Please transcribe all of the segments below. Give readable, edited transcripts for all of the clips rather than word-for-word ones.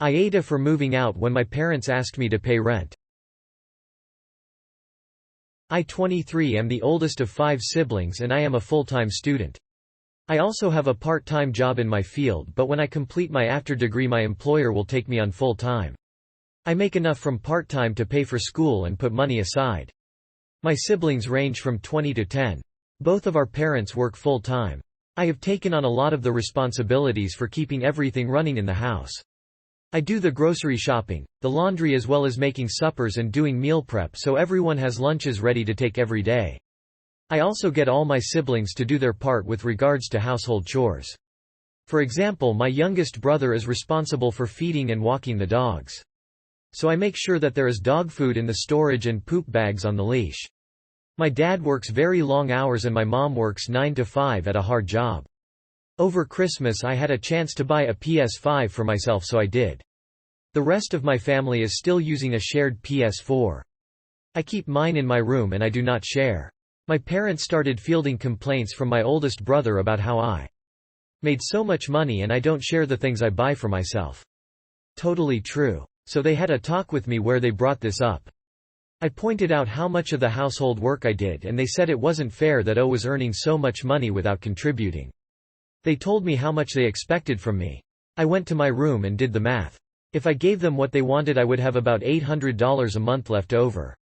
AITA for moving out when my parents asked me to pay rent. I 23 am the oldest of 5 siblings and I am a full-time student. I also have a part-time job in my field, but when I complete my after degree my employer will take me on full-time. I make enough from part-time to pay for school and put money aside. My siblings range from 20 to 10. Both of our parents work full-time. I have taken on a lot of the responsibilities for keeping everything running in the house. I do the grocery shopping, the laundry as well as making suppers and doing meal prep so everyone has lunches ready to take every day. I also get all my siblings to do their part with regards to household chores. For example, my youngest brother is responsible for feeding and walking the dogs. So I make sure that there is dog food in the storage and poop bags on the leash. My dad works very long hours and my mom works 9 to 5 at a hard job. Over Christmas I had a chance to buy a PS5 for myself, so I did. The rest of my family is still using a shared PS4. I keep mine in my room and I do not share. My parents started fielding complaints from my oldest brother about how I made so much money and I don't share the things I buy for myself. Totally true. So they had a talk with me where they brought this up. I pointed out how much of the household work I did and they said it wasn't fair that I was earning so much money without contributing. They told me how much they expected from me. I went to my room and did the math. If I gave them what they wanted I would have about $800 a month left over.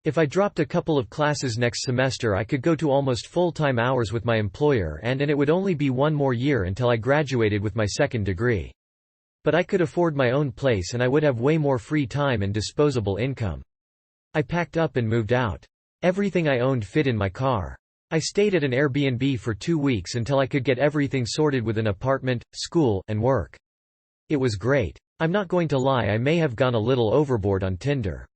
If I dropped a couple of classes next semester I could go to almost full-time hours with my employer and it would only be one more year until I graduated with my second degree. But I could afford my own place and I would have way more free time and disposable income. I packed up and moved out. Everything I owned fit in my car. I stayed at an Airbnb for 2 weeks until I could get everything sorted with an apartment, school, and work. It was great. I'm not going to lie, I may have gone a little overboard on Tinder.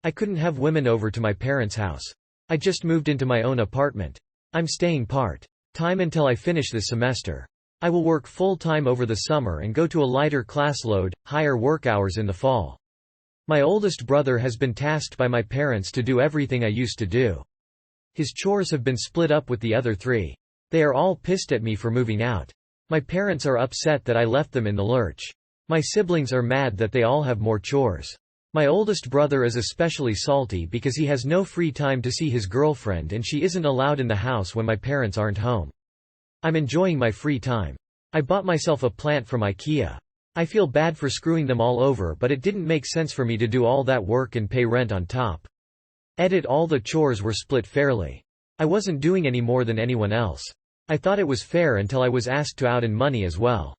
I couldn't have women over to my parents' house. I just moved into my own apartment. I'm staying part-time until I finish this semester. I will work full-time over the summer and go to a lighter class load, higher work hours in the fall. My oldest brother has been tasked by my parents to do everything I used to do. His chores have been split up with the other 3. They are all pissed at me for moving out. My parents are upset that I left them in the lurch. My siblings are mad that they all have more chores. My oldest brother is especially salty because he has no free time to see his girlfriend and she isn't allowed in the house when my parents aren't home. I'm enjoying my free time. I bought myself a plant from IKEA. I feel bad for screwing them all over, but it didn't make sense for me to do all that work and pay rent on top. All the chores were split fairly. I wasn't doing any more than anyone else. I thought it was fair until I was asked to out in money as well.